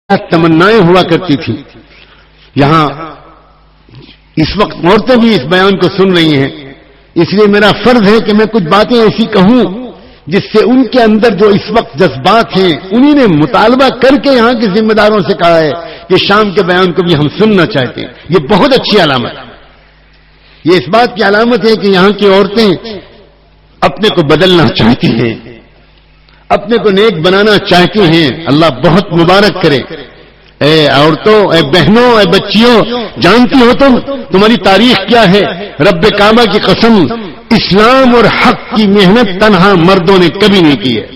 تمنائیں ہوا کرتی تھی. یہاں اس وقت عورتیں بھی اس بیان کو سن رہی ہیں، اس لیے میرا فرض ہے کہ میں کچھ باتیں ایسی کہوں جس سے ان کے اندر جو اس وقت جذبات ہیں انہی نے مطالبہ کر کے یہاں کے ذمہ داروں سے کہا ہے کہ شام کے بیان کو بھی ہم سننا چاہتے ہیں. یہ بہت اچھی علامت ہے. یہ اس بات کی علامت ہے کہ یہاں کی عورتیں اپنے کو بدلنا چاہتی ہیں، اپنے کو نیک بنانا چاہتی ہیں. اللہ بہت مبارک کرے. اے عورتوں، اے بہنوں، اے بچیوں، جانتی ہو تمہاری تاریخ کیا ہے؟ رب کعبہ کی قسم، اسلام اور حق کی محنت تنہا مردوں نے کبھی نہیں کی ہے.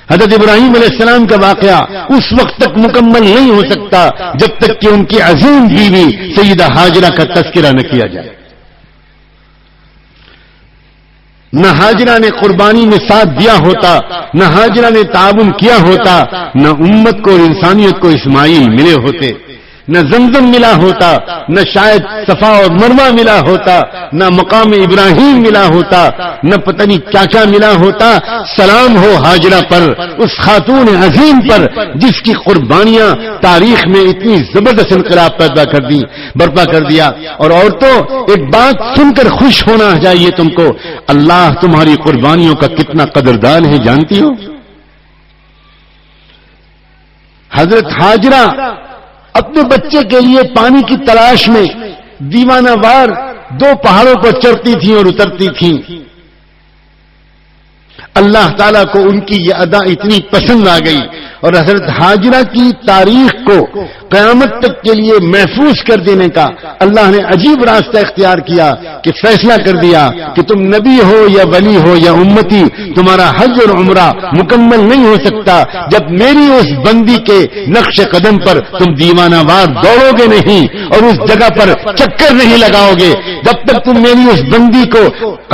حضرت ابراہیم علیہ السلام کا واقعہ اس وقت تک مکمل نہیں ہو سکتا جب تک کہ ان کی عظیم بیوی سیدہ ہاجرہ کا تذکرہ نہ کیا جائے. نہ ہاجرہ نے قربانی میں ساتھ دیا ہوتا، نہ ہاجرہ نے تعاون کیا ہوتا، نہ امت کو اور انسانیت کو اسماعیل ملے ہوتے، نہ زمزم ملا ہوتا، نہ شاید صفا اور مروہ ملا ہوتا، نہ مقام ابراہیم ملا ہوتا، نہ پتہ نہیں کیا کیا ملا ہوتا. سلام ہو ہاجرہ پر، اس خاتون عظیم پر جس کی قربانیاں تاریخ میں اتنی زبردست انقلاب برپا کر دیا. اور عورتوں، ایک بات سن کر خوش ہونا چاہیے تم کو، اللہ تمہاری قربانیوں کا کتنا قدردان ہے جانتی ہو؟ حضرت ہاجرہ اپنے بچے کے لیے پانی کی تلاش میں دیوانہ وار 2 پہاڑوں پر چڑھتی تھیں اور اترتی تھیں. اللہ تعالیٰ کو ان کی یہ ادا اتنی پسند آ گئی اور حضرت ہاجرہ کی تاریخ کو قیامت تک کے لیے محفوظ کر دینے کا اللہ نے عجیب راستہ اختیار کیا کہ فیصلہ کر دیا کہ تم نبی ہو یا ولی ہو یا امتی، تمہارا حج اور عمرہ مکمل نہیں ہو سکتا جب میری اس بندی کے نقش قدم پر تم دیوانہ وار دوڑو گے نہیں اور اس جگہ پر چکر نہیں لگاؤ گے. جب تک تم میری اس بندی کو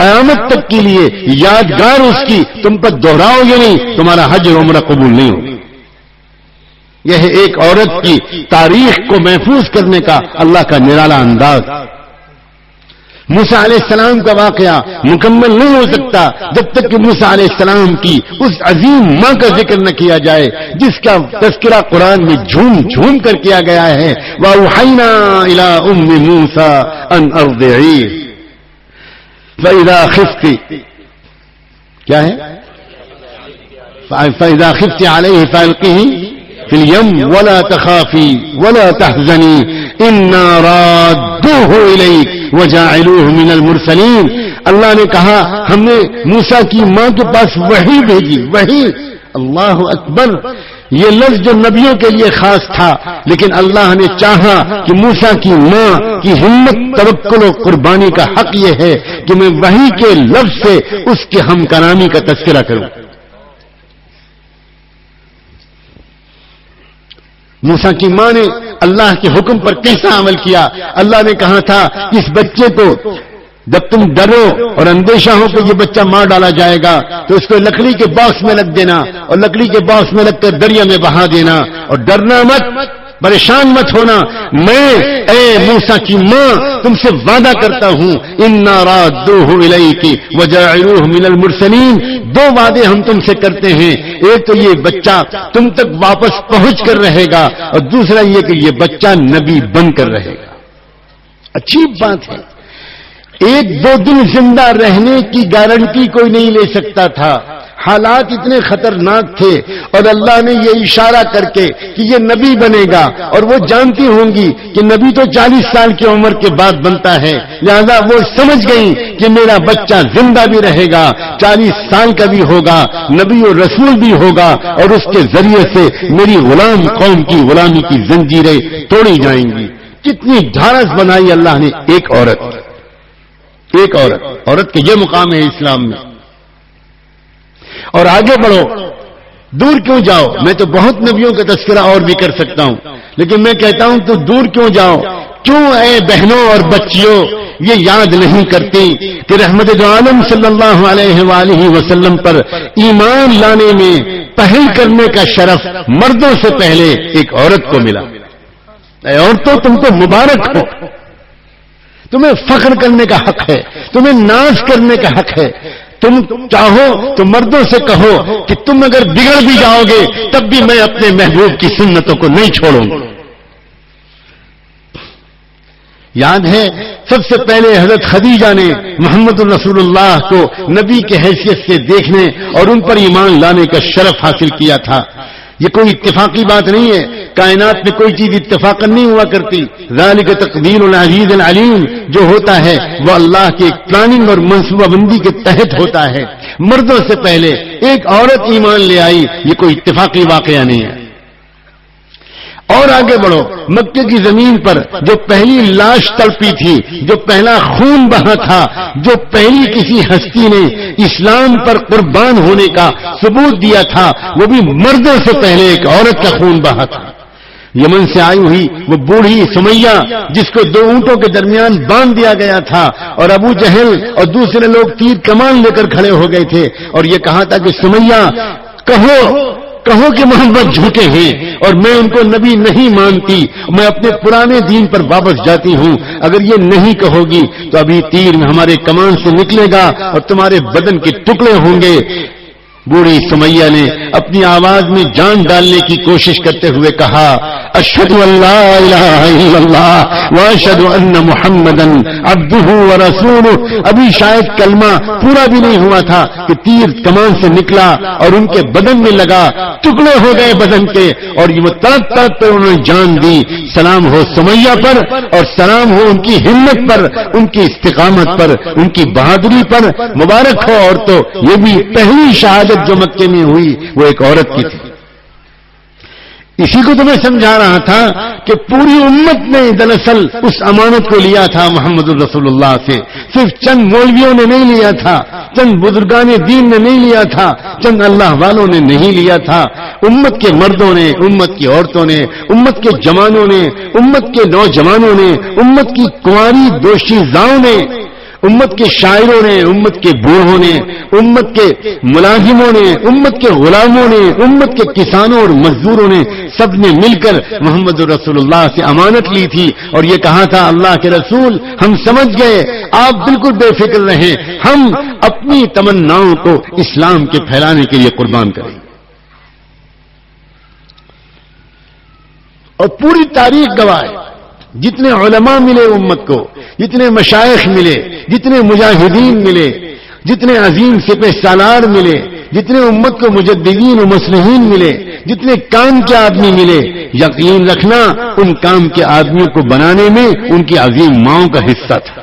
قیامت تک کے لیے یادگار اس کی تم پر دوہراؤ گے نہیں، تمہارا حج اور عمرہ قبول نہیں ہوگا. یہ ہے ایک عورت کی تاریخ کو محفوظ کرنے کا اللہ کا نرالا انداز. موسیٰ علیہ السلام کا واقعہ مکمل نہیں ہو سکتا جب تک کہ موسیٰ علیہ السلام کی اس عظیم ماں کا ذکر نہ کیا جائے جس کا تذکرہ قرآن میں جھوم جھوم کر کیا گیا ہے. وَأَوْحَيْنَا إِلَىٰ أُمِّ مُوسَىٰ أَنْ أَرْضِعِيهِ فَإِذَا خِفْتِ کیا ہے؟ فَإِذَا خِفْتِ عَلَيْهِ فَأَلْقِهِ فِي الْيَمِّ وَلَا تَخَافِي وَلَا تَحْزَنِي إِنَّا رَادُّوهُ إِلَيْكِ وَجَاعِلُوهُ مِنَ الْمُرْسَلِينَ. اللہ نے کہا ہم نے موسیٰ کی ماں کے پاس وحی بھیجی. وحی، اللہ اکبر. یہ لفظ جو نبیوں کے لیے خاص تھا، لیکن اللہ نے چاہا کہ موسیٰ کی ماں کی ہمت، توکل و قربانی کا حق یہ ہے کہ میں وحی کے لفظ سے اس کے ہم کلامی کا تذکرہ کروں. موسیٰ کی ماں نے اللہ کے حکم پر کیسا عمل کیا؟ اللہ نے کہا تھا اس بچے کو جب تم ڈرو اور اندیشہ ہو کہ یہ بچہ مار ڈالا جائے گا تو اس کو لکڑی کے باکس میں رکھ دینا اور لکڑی کے باکس میں رکھ کر دریا میں بہا دینا اور ڈرنا مت، پریشان مت ہونا. میں اے موسیٰ کی ماں تم سے وعدہ کرتا ہوں انا رادوہ الیک وجاعلوہ من المرسلین. 2 وعدے ہم تم سے کرتے ہیں، ایک تو یہ بچہ تم تک واپس پہنچ کر رہے گا اور دوسرا یہ کہ یہ بچہ نبی بن کر رہے گا. عجیب بات ہے، 1-2 دن زندہ رہنے کی گارنٹی کوئی نہیں لے سکتا تھا. حالات اتنے خطرناک تھے اور اللہ نے یہ اشارہ کر کے کہ یہ نبی بنے گا اور وہ جانتی ہوں گی کہ نبی تو 40 سال کی عمر کے بعد بنتا ہے، لہذا وہ سمجھ گئی کہ میرا بچہ زندہ بھی رہے گا، 40 سال کا بھی ہوگا، نبی اور رسول بھی ہوگا اور اس کے ذریعے سے میری غلام قوم کی غلامی کی زنجیریں توڑی جائیں گی. کتنی ڈھارس بنائی اللہ نے. ایک عورت کے یہ مقام ہے اسلام میں. اور آگے بڑھو، دور کیوں جاؤ؟ میں تو بہت نبیوں کا تذکرہ اور بھی کر سکتا ہوں، لیکن میں کہتا ہوں تو دور کیوں جاؤ؟ کیوں اے بہنوں اور بچیوں یہ یاد نہیں کرتی کہ رحمت دو عالم صلی اللہ علیہ وآلہ وسلم پر ایمان لانے میں پہل کرنے کا شرف مردوں سے پہلے ایک عورت کو ملا. اے عورتوں تم کو مبارک ہو، تمہیں فخر کرنے کا حق ہے، تمہیں ناز کرنے کا حق ہے. تم چاہو تو مردوں سے کہو کہ تم اگر بگڑ بھی جاؤ گے تب بھی میں اپنے محبوب کی سنتوں کو نہیں چھوڑوں گا. یاد ہے سب سے پہلے حضرت خدیجہ نے محمد الرسول اللہ کو نبی کے حیثیت سے دیکھنے اور ان پر ایمان لانے کا شرف حاصل کیا تھا. یہ کوئی اتفاقی بات نہیں ہے، کائنات میں کوئی چیز اتفاقاً نہیں ہوا کرتی. ذالک تقدیر العزیز العلیم، جو ہوتا ہے وہ اللہ کی ایک پلاننگ اور منصوبہ بندی کے تحت ہوتا ہے. مردوں سے پہلے ایک عورت ایمان لے آئی، یہ کوئی اتفاقی واقعہ نہیں ہے. اور آگے بڑھو، مکے کی زمین پر جو پہلی لاش تڑپی تھی، جو پہلا خون بہا تھا، جو پہلی کسی ہستی نے اسلام پر قربان ہونے کا ثبوت دیا تھا، وہ بھی مردوں سے پہلے ایک عورت کا خون بہا تھا. یمن سے آئی ہوئی وہ بوڑھی سمیہ، جس کو 2 اونٹوں کے درمیان باندھ دیا گیا تھا، اور ابو جہل اور دوسرے لوگ تیر کمان لے کر کھڑے ہو گئے تھے اور یہ کہا تھا کہ سمیہ کہو کہ محمد جھوٹے ہیں اور میں ان کو نبی نہیں مانتی، میں اپنے پرانے دین پر واپس جاتی ہوں. اگر یہ نہیں کہو گی تو ابھی تیر ہمارے کمان سے نکلے گا اور تمہارے بدن کے ٹکڑے ہوں گے. بوڑھی سمیہ نے اپنی آواز میں جان ڈالنے کی کوشش کرتے ہوئے کہا، اشہد ان لا الہ الا اللہ واشہد ان محمدن عبدہ ورسولہ. ابھی شاید کلمہ پورا بھی نہیں ہوا تھا کہ تیر کمان سے نکلا اور ان کے بدن میں لگا، ٹکڑے ہو گئے بدن کے، اور یہ تڑپ تڑپ پر انہوں نے جان دی. سلام ہو سمیہ پر اور سلام ہو ان کی ہمت پر، ان کی استقامت پر، ان کی بہادری پر. مبارک ہو. اور تو یہ بھی پہلی شہادت جو مکے میں ہوئی وہ ایک عورت کی تھی. اسی کو تو میں سمجھا رہا تھا کہ پوری امت نے دراصل اس امانت کو لیا تھا محمد الرسول اللہ سے. صرف چند مولویوں نے نہیں لیا تھا، چند بزرگان دین نے نہیں لیا تھا، چند اللہ والوں نے نہیں لیا تھا. امت کے مردوں نے، امت کی عورتوں نے، امت کے جوانوں نے، امت کے نوجوانوں نے، امت کی کنواری دوشیزاؤں نے، امت کے شاعروں نے، امت کے بوڑھوں نے، امت کے ملازموں نے، امت کے غلاموں نے، امت کے کسانوں اور مزدوروں نے، سب نے مل کر محمد رسول اللہ سے امانت لی تھی اور یہ کہا تھا، اللہ کے رسول ہم سمجھ گئے، آپ بالکل بے فکر رہیں، ہم اپنی تمناؤں کو اسلام کے پھیلانے کے لیے قربان کریں گے. اور پوری تاریخ گواہ ہے، جتنے علماء ملے امت کو، جتنے مشائخ ملے، جتنے مجاہدین ملے، جتنے عظیم سپہ سالار ملے، جتنے امت کو مجددین و مصلحین ملے، جتنے کام کے آدمی ملے، یقین رکھنا ان کام کے آدمیوں کو بنانے میں ان کی عظیم ماؤں کا حصہ تھا.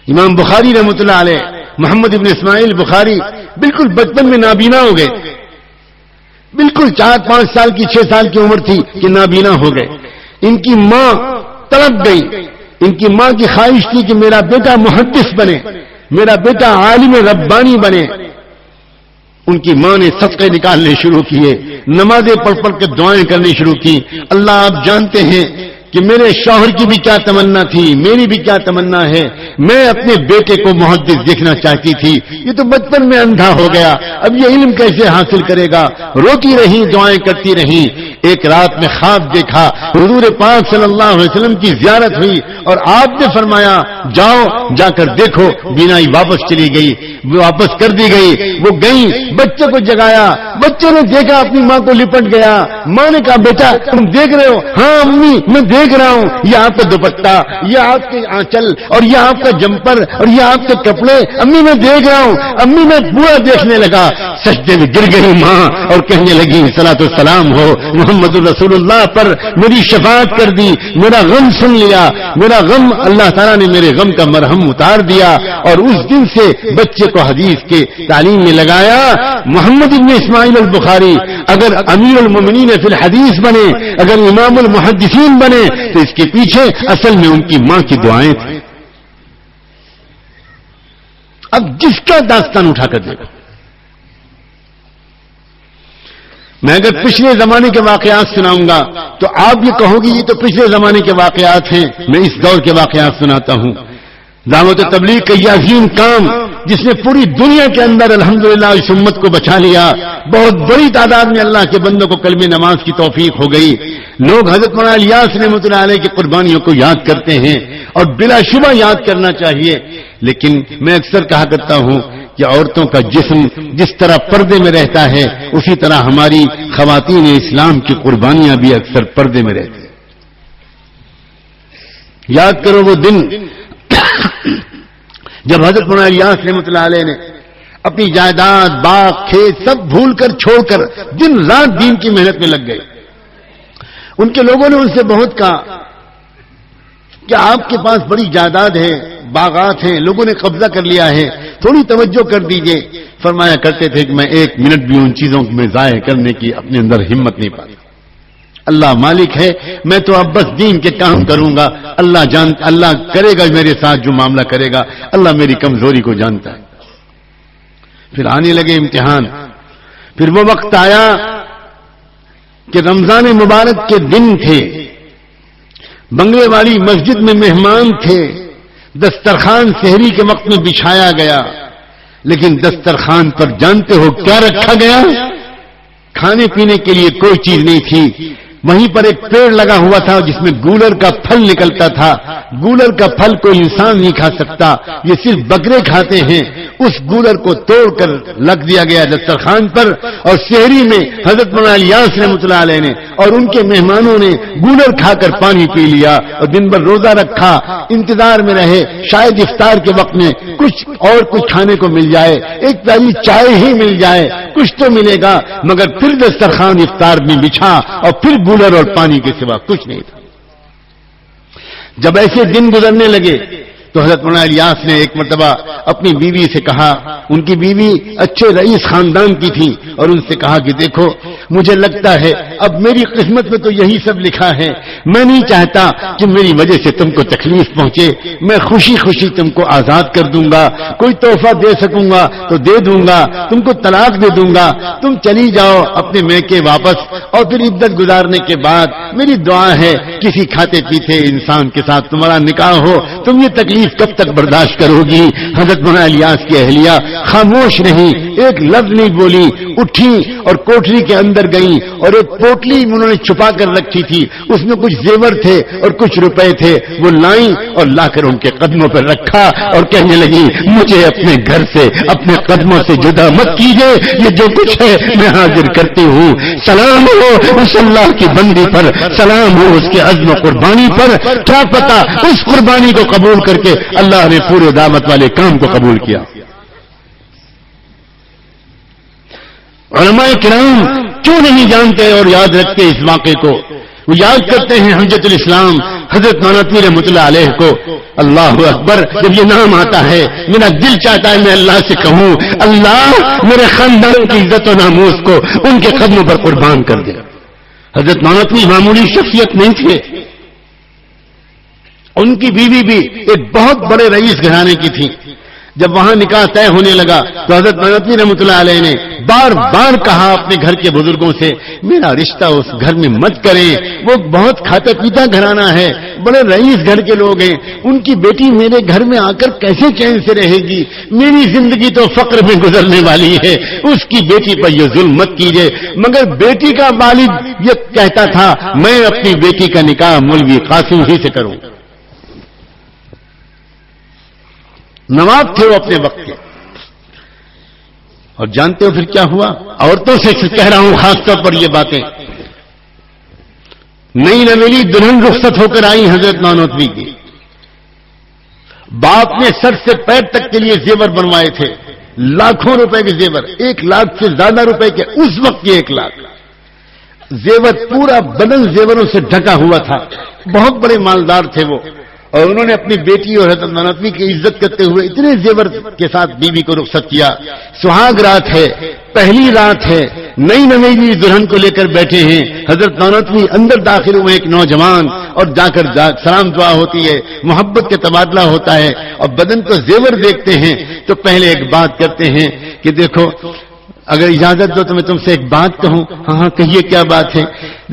امام بخاری رحمۃ اللہ علیہ، محمد ابن اسماعیل بخاری بالکل بچپن میں نابینا ہو گئے. بالکل 4-5 سال کی 6 سال کی عمر تھی کہ نابینا ہو گئے. ان کی ماں تڑپ گئی. ان کی ماں کی خواہش تھی کہ میرا بیٹا محدث بنے، میرا بیٹا عالم ربانی بنے. ان کی ماں نے صدقے نکالنے شروع کیے، نمازیں پڑھ پڑھ کے دعائیں کرنی شروع کی. اللہ آپ جانتے ہیں کہ میرے شوہر کی بھی کیا تمنا تھی، میری بھی کیا تمنا ہے. میں اپنے بیٹے کو محدث دیکھنا چاہتی تھی، یہ تو بچپن میں اندھا ہو گیا، اب یہ علم کیسے حاصل کرے گا. روتی رہی، دعائیں کرتی رہی. ایک رات میں خواب دیکھا، حضور پاک صلی اللہ علیہ وسلم کی زیارت ہوئی اور آپ نے فرمایا جاؤ، جا کر دیکھو. بینائی واپس چلی گئی، واپس کر دی گئی. وہ گئی، بچے کو جگایا، بچے نے دیکھا اپنی ماں کو لپٹ گیا. ماں نے کہا بیٹا تم دیکھ رہے ہو؟ ہاں امی میں دیکھ رہا ہوں، یہ آپ کا دوپٹہ، یہ آپ کے آنچل اور یہ آپ کا جمپر اور یہ آپ کے کپڑے. امی میں دیکھ رہا ہوں. امی میں پورا دیکھنے لگا. سجدے میں گر گئی ماں اور کہنے لگی صلاۃ والسلام ہو محمد رسول اللہ پر، میری شفاعت کر دی، میرا غم سن لیا، میرا غم اللہ تعالیٰ نے میرے غم کا مرہم اتار دیا. اور اس دن سے بچے کو حدیث کے تعلیم میں لگایا. محمد ابن اسماعیل البخاری اگر امیر المومنین فی الحدیث بنے، اگر امام المحدثین بنے، تو اس کے پیچھے اصل میں ان کی ماں کی دعائیں تھیں. اب جس کا داستان اٹھا کر دیکھو، میں اگر پچھلے زمانے کے واقعات سناؤں گا تو آپ یہ کہو گی یہ تو پچھلے زمانے کے واقعات ہیں. میں اس دور کے واقعات سناتا ہوں. دعوت تبلیغ کا یہ عظیم کام جس نے پوری دنیا کے اندر الحمدللہ اس امت کو بچا لیا. بہت بڑی تعداد میں اللہ کے بندوں کو کلمہ نماز کی توفیق ہو گئی. لوگ حضرت مولانا الیاس رحمۃ اللہ علیہ کی قربانیوں کو یاد کرتے ہیں اور بلا شبہ یاد کرنا چاہیے. لیکن میں اکثر کہا کرتا ہوں کہ عورتوں کا جسم جس طرح پردے میں رہتا ہے اسی طرح ہماری خواتین اسلام کی قربانیاں بھی اکثر پردے میں رہتی ہیں. یاد کرو وہ دن جب حضرت مولانا الیاس رحمۃ اللہ علیہ نے اپنی جائیداد باغ کھیت سب بھول کر چھوڑ کر دن رات دین کی محنت میں لگ گئے. ان کے لوگوں نے ان سے بہت کہا کہ آپ کے پاس بڑی جائیداد ہے, باغات ہیں, لوگوں نے قبضہ کر لیا ہے, تھوڑی توجہ کر دیجئے. فرمایا کرتے تھے کہ میں ایک منٹ بھی ان چیزوں میں ضائع کرنے کی اپنے اندر ہمت نہیں پاتا. اللہ مالک ہے, میں تو اب بس دین کے کام کروں گا. اللہ کرے گا میرے ساتھ جو معاملہ کرے گا. اللہ میری کمزوری کو جانتا ہے. پھر آنے لگے امتحان. پھر وہ وقت آیا کہ رمضان مبارک کے دن تھے, بنگلے والی مسجد میں مہمان تھے, دسترخوان سحری کے وقت میں بچھایا گیا, لیکن دسترخوان پر جانتے ہو کیا رکھا گیا؟ کھانے پینے کے لیے کوئی چیز نہیں تھی. وہیں پر ایک پیڑ لگا ہوا تھا جس میں گولر کا پھل نکلتا تھا. گولر کا پھل کوئی انسان نہیں کھا سکتا, یہ صرف بکرے کھاتے ہیں. اس گولر کو توڑ کر رکھ دیا گیا دسترخوان پر, اور سحری میں حضرت مولانا الیاس رحمۃ اللہ علیہ نے اور ان کے مہمانوں نے گولر کھا کر پانی پی لیا اور دن بھر روزہ رکھا. انتظار میں رہے شاید افطار کے وقت میں کچھ کھانے کو مل جائے, ایک پیالی چائے ہی مل جائے, کچھ تو ملے گا. مگر پھر دسترخوان افطار میں بچھا اور پھر گولر اور پانی کے سوا کچھ نہیں تھا. جب ایسے دن گزرنے لگے تو حضرت مولانا الیاس نے ایک مرتبہ اپنی بیوی سے کہا, ان کی بیوی اچھے رئیس خاندان کی تھی, اور ان سے کہا کہ دیکھو مجھے لگتا ہے اب میری قسمت میں تو یہی سب لکھا ہے. میں نہیں چاہتا کہ میری وجہ سے تم کو تکلیف پہنچے. میں خوشی خوشی تم کو آزاد کر دوں گا, کوئی تحفہ دے سکوں گا تو دے دوں گا, تم کو طلاق دے دوں گا, تم چلی جاؤ اپنے میکے واپس. اور پھر عدت گزارنے کے بعد میری دعا ہے کسی کھاتے پیتے انسان کے ساتھ تمہارا نکاح ہو. تم یہ تکلیف کب تک برداشت کرو گی؟ حضرت مولانا الیاس کی اہلیہ خاموش نہیں, ایک لفظ نہیں بولی, اٹھی اور کوٹری کے اندر گئی اور ایک پوٹلی انہوں نے چھپا کر رکھی تھی, اس میں کچھ زیور تھے اور کچھ روپے تھے. وہ لائیں اور لا کر ان کے قدموں پر رکھا اور کہنے لگی مجھے اپنے گھر سے اپنے قدموں سے جدا مت کیجیے, یہ جو کچھ ہے میں حاضر کرتی ہوں. سلام ہو اس اللہ کی بندی پر, سلام ہو اس کے عزم و قربانی پر. کیا پتا اس قربانی کو قبول کر کے اللہ نے پورے دعوت والے کام کو قبول کیا. علماء کرام کیوں نہیں جانتے اور یاد رکھتے اس واقعے کو؟ وہ یاد کرتے ہیں حجت الاسلام حضرت مولانا رحمۃ اللہ علیہ کو. اللہ اکبر, جب یہ نام آتا ہے میرا دل چاہتا ہے میں اللہ سے کہوں اللہ میرے خاندان کی عزت و ناموس کو ان کے قدموں پر قربان کر دے. حضرت مولانا معمولی شخصیت نہیں تھے, ان کی بیوی بھی ایک بہت بڑے رئیس گھرانے کی تھی. جب وہاں نکاح طے ہونے لگا تو حضرت مولانا رحمۃ اللہ علیہ نے بار بار کہا اپنے گھر کے بزرگوں سے میرا رشتہ اس گھر میں مت کریں, وہ بہت کھاتا پیتا گھرانہ ہے, بڑے رئیس گھر کے لوگ ہیں, ان کی بیٹی میرے گھر میں آ کر کیسے چین سے رہے گی؟ میری زندگی تو فقر میں گزرنے والی ہے, اس کی بیٹی پر یہ ظلم مت کیجیے. مگر بیٹی کا والد یہ کہتا تھا میں اپنی بیٹی کا نکاح مولوی قاسم ہی سے کروں. نواب تھے وہ اپنے وقت کے. اور جانتے ہو پھر کیا ہوا؟ عورتوں سے کہہ رہا ہوں خاص طور پر یہ باتیں. نئی نویلی دلہن رخصت ہو کر آئی حضرت نانوتوی کی. باپ نے سر سے پیر تک کے لیے زیور بنوائے تھے, لاکھوں روپے کے زیور, 1 لاکھ سے زیادہ روپے کے اس وقت کے 1 لاکھ زیور, پورا بدن زیوروں سے ڈھکا ہوا تھا. بہت بڑے مالدار تھے وہ, اور انہوں نے اپنی بیٹی اور حضرت نانوتوی کی عزت کرتے ہوئے اتنے زیور کے ساتھ بیوی کو رخصت کیا. سہاگ رات ہے, پہلی رات ہے, نئی نویلی دلہن کو لے کر بیٹھے ہیں. حضرت نانوتوی اندر داخل ہوئے ایک نوجوان, اور جا کر سلام دعا ہوتی ہے, محبت کا تبادلہ ہوتا ہے, اور بدن کو زیور دیکھتے ہیں تو پہلے ایک بات کرتے ہیں کہ دیکھو اگر اجازت دو تو میں تم سے ایک بات کہوں. ہاں کہیے کیا بات ہے؟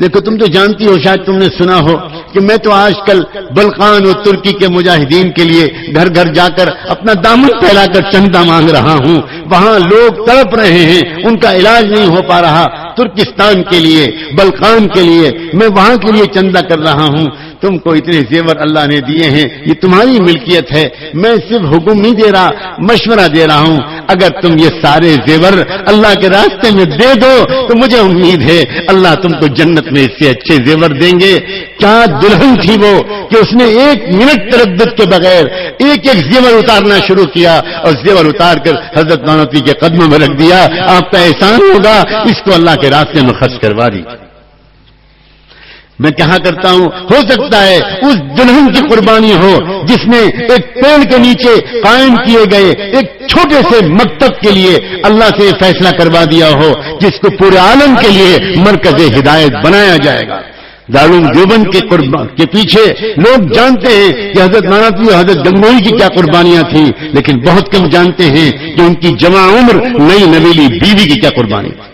دیکھو تم تو جانتی ہو, شاید تم نے سنا ہو کہ میں تو آج کل بلقان اور ترکی کے مجاہدین کے لیے گھر گھر جا کر اپنا دامن پھیلا کر چندہ مانگ رہا ہوں، وہاں لوگ تڑپ رہے ہیں، ان کا علاج نہیں ہو پا رہا، ترکستان کے لیے، بلقان کے لیے میں وہاں کے لیے چندہ کر رہا ہوں۔ تم کو اتنے زیور اللہ نے دیے ہیں، یہ تمہاری ملکیت ہے، میں صرف حکم نہیں دے رہا، مشورہ دے رہا ہوں، اگر تم یہ سارے زیور اللہ کے راستے میں دے دو تو مجھے امید ہے اللہ تم کو جنت میں اس سے اچھے زیور دیں گے۔ کیا دلہن تھی وہ کہ اس نے 1 منٹ تردد کے بغیر ایک ایک زیور اتارنا شروع کیا اور زیور اتار کر حضرت نانوتوی کے قدموں میں رکھ دیا۔ آپ کا احسان ہوگا، اس کو اللہ کے راستے میں خرچ کروا دی۔ میں کہا کرتا ہوں، ہو سکتا ہے اس دلہن کی قربانی ہو جس نے ایک پیڑ کے نیچے قائم کیے گئے ایک چھوٹے سے مکتب کے لیے اللہ سے فیصلہ کروا دیا ہو، جس کو پورے عالم کے لیے مرکز ہدایت بنایا جائے گا۔ دارالعلوم دیوبند کے پیچھے لوگ جانتے ہیں کہ حضرت نانوتوی اور حضرت گنگوئی کی کیا قربانیاں تھیں، لیکن بہت کم جانتے ہیں کہ ان کی جوان عمر نئی نویلی بیوی کی کیا قربانی تھی۔